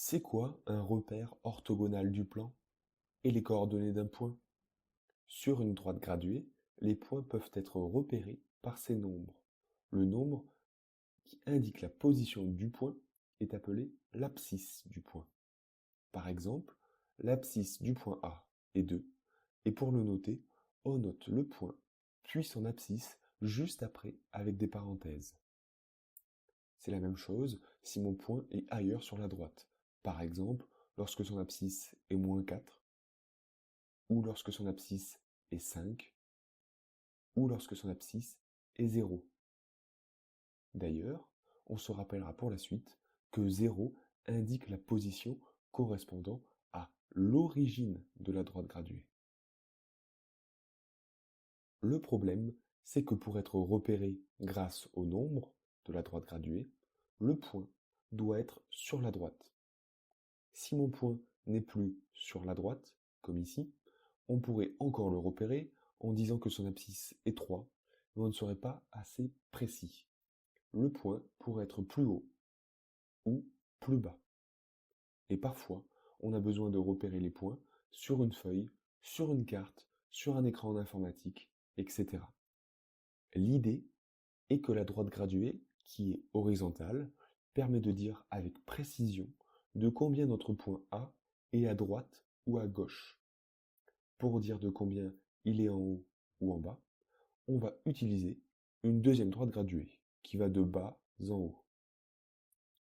C'est quoi un repère orthogonal du plan et les coordonnées d'un point? Sur une droite graduée, les points peuvent être repérés par ces nombres. Le nombre qui indique la position du point est appelé l'abscisse du point. Par exemple, l'abscisse du point A est 2, et pour le noter, on note le point, puis son abscisse juste après avec des parenthèses. C'est la même chose si mon point est ailleurs sur la droite. Par exemple, lorsque son abscisse est -4, ou lorsque son abscisse est 5, ou lorsque son abscisse est 0. D'ailleurs, on se rappellera pour la suite que 0 indique la position correspondant à l'origine de la droite graduée. Le problème, c'est que pour être repéré grâce au nombre de la droite graduée, le point doit être sur la droite. Si mon point n'est plus sur la droite, comme ici, on pourrait encore le repérer en disant que son abscisse est 3, mais on ne serait pas assez précis. Le point pourrait être plus haut ou plus bas. Et parfois, on a besoin de repérer les points sur une feuille, sur une carte, sur un écran informatique, etc. L'idée est que la droite graduée, qui est horizontale, permet de dire avec précision de combien notre point A est à droite ou à gauche. Pour dire de combien il est en haut ou en bas, on va utiliser une deuxième droite graduée, qui va de bas en haut.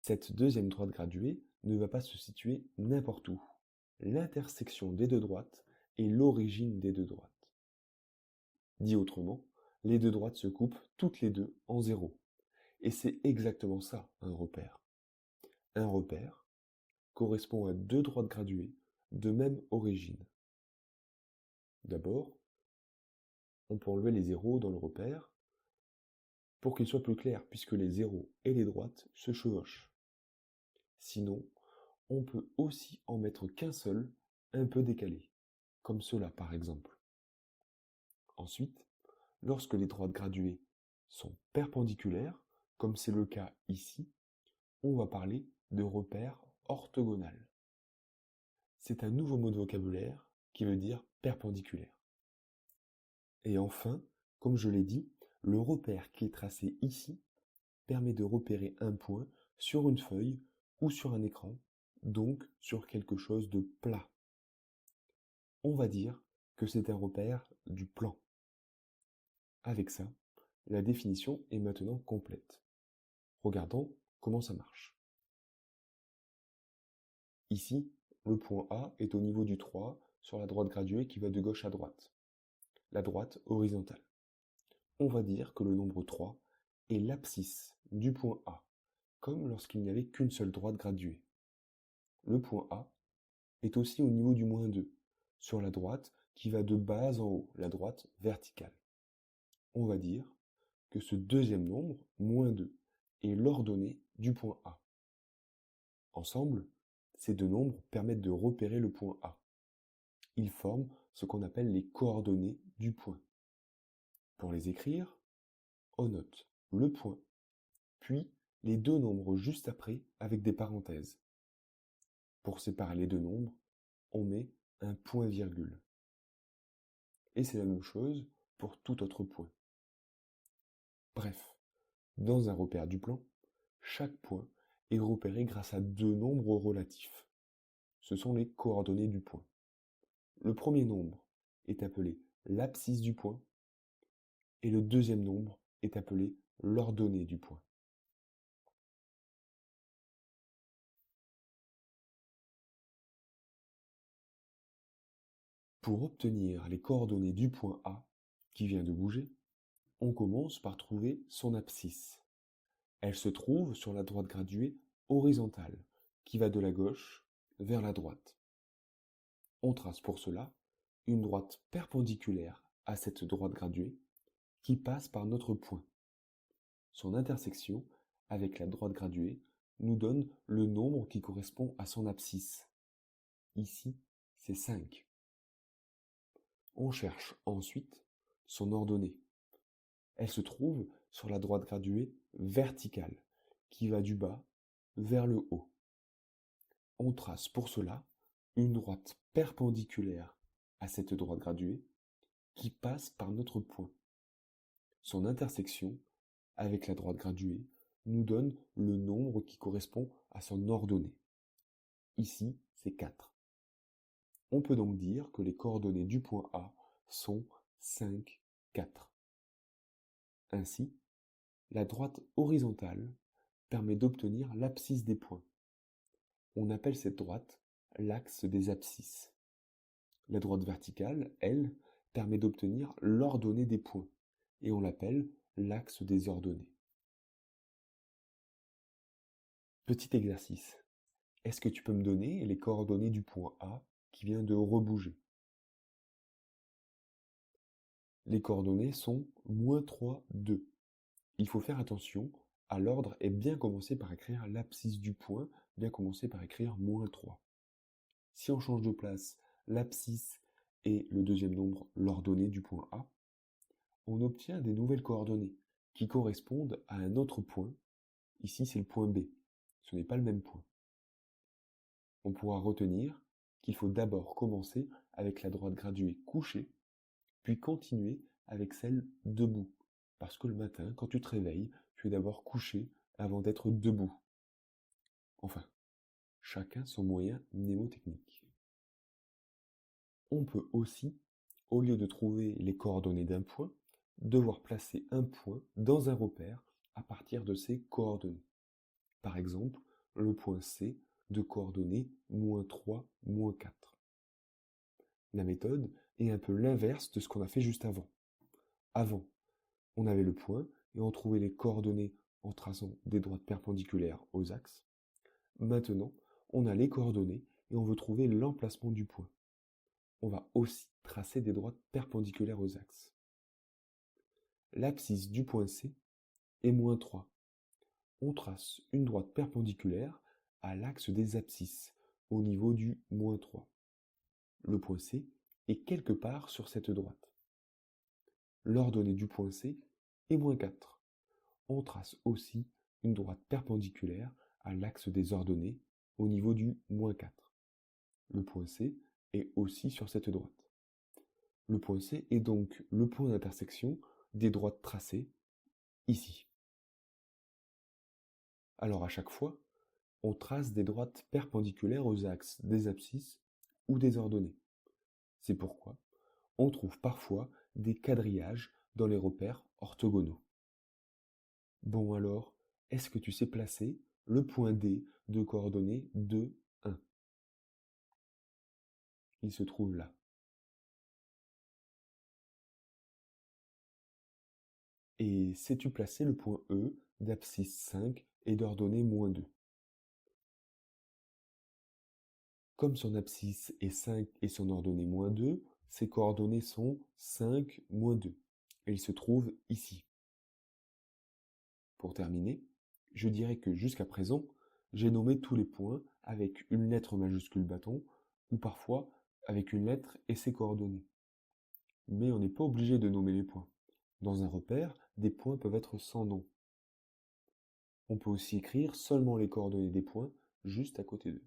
Cette deuxième droite graduée ne va pas se situer n'importe où. L'intersection des deux droites est l'origine des deux droites. Dit autrement, les deux droites se coupent toutes les deux en 0. Et c'est exactement ça, un repère. Un repère correspond à deux droites graduées de même origine. D'abord, on peut enlever les zéros dans le repère pour qu'il soit plus clair, puisque les zéros et les droites se chevauchent. Sinon, on peut aussi en mettre qu'un seul, un peu décalé, comme cela par exemple. Ensuite, lorsque les droites graduées sont perpendiculaires, comme c'est le cas ici, on va parler de repère orthogonal. C'est un nouveau mot de vocabulaire qui veut dire perpendiculaire. Et enfin, comme je l'ai dit, le repère qui est tracé ici permet de repérer un point sur une feuille ou sur un écran, donc sur quelque chose de plat. On va dire que c'est un repère du plan. Avec ça, la définition est maintenant complète. Regardons comment ça marche. Ici, le point A est au niveau du 3 sur la droite graduée qui va de gauche à droite, la droite horizontale. On va dire que le nombre 3 est l'abscisse du point A, comme lorsqu'il n'y avait qu'une seule droite graduée. Le point A est aussi au niveau du -2, sur la droite qui va de bas en haut, la droite verticale. On va dire que ce deuxième nombre, -2, est l'ordonnée du point A. Ensemble, ces deux nombres permettent de repérer le point A. Ils forment ce qu'on appelle les coordonnées du point. Pour les écrire, on note le point, puis les deux nombres juste après avec des parenthèses. Pour séparer les deux nombres, on met un point-virgule. Et c'est la même chose pour tout autre point. Bref, dans un repère du plan, chaque point est repéré grâce à deux nombres relatifs. Ce sont les coordonnées du point. Le premier nombre est appelé l'abscisse du point et le deuxième nombre est appelé l'ordonnée du point. Pour obtenir les coordonnées du point A, qui vient de bouger, on commence par trouver son abscisse. Elle se trouve sur la droite graduée horizontale, qui va de la gauche vers la droite. On trace pour cela une droite perpendiculaire à cette droite graduée qui passe par notre point. Son intersection avec la droite graduée nous donne le nombre qui correspond à son abscisse. Ici, c'est 5. On cherche ensuite son ordonnée. Elle se trouve sur la droite graduée verticale, qui va du bas vers le haut. On trace pour cela une droite perpendiculaire à cette droite graduée qui passe par notre point. Son intersection avec la droite graduée nous donne le nombre qui correspond à son ordonnée. Ici, c'est 4. On peut donc dire que les coordonnées du point A sont 5, 4. Ainsi, la droite horizontale permet d'obtenir l'abscisse des points. On appelle cette droite l'axe des abscisses. La droite verticale, elle, permet d'obtenir l'ordonnée des points, et on l'appelle l'axe des ordonnées. Petit exercice. Est-ce que tu peux me donner les coordonnées du point A qui vient de rebouger? Les coordonnées sont -3, 2. Il faut faire attention à l'ordre et bien commencer par écrire l'abscisse du point, bien commencer par écrire -3. Si on change de place l'abscisse et le deuxième nombre, l'ordonnée du point A, on obtient des nouvelles coordonnées qui correspondent à un autre point. Ici, c'est le point B. Ce n'est pas le même point. On pourra retenir qu'il faut d'abord commencer avec la droite graduée couchée, puis continuer avec celle debout. Parce que le matin, quand tu te réveilles, tu es d'abord couché avant d'être debout. Enfin, chacun son moyen mnémotechnique. On peut aussi, au lieu de trouver les coordonnées d'un point, devoir placer un point dans un repère à partir de ses coordonnées. Par exemple, le point C de coordonnées -3, -4. La méthode est un peu l'inverse de ce qu'on a fait juste avant. Avant, on avait le point et on trouvait les coordonnées en traçant des droites perpendiculaires aux axes. Maintenant, on a les coordonnées et on veut trouver l'emplacement du point. On va aussi tracer des droites perpendiculaires aux axes. L'abscisse du point C est -3. On trace une droite perpendiculaire à l'axe des abscisses, au niveau du -3. Le point C est quelque part sur cette droite. L'ordonnée du point C est -4. On trace aussi une droite perpendiculaire à l'axe des ordonnées, au niveau du -4. Le point C est aussi sur cette droite. Le point C est donc le point d'intersection des droites tracées ici. Alors à chaque fois, on trace des droites perpendiculaires aux axes des abscisses ou des ordonnées. C'est pourquoi on trouve parfois des quadrillages dans les repères orthogonaux. Bon alors, est-ce que tu sais placer le point D de coordonnées 2, 1? Il se trouve là. Et sais-tu placer le point E d'abscisse 5 et d'ordonnée -2? Comme son abscisse est 5 et son ordonnée -2, ses coordonnées sont 5, -2. Et il se trouve ici. Pour terminer, je dirais que jusqu'à présent, j'ai nommé tous les points avec une lettre majuscule bâton ou parfois avec une lettre et ses coordonnées. Mais on n'est pas obligé de nommer les points. Dans un repère, des points peuvent être sans nom. On peut aussi écrire seulement les coordonnées des points juste à côté d'eux.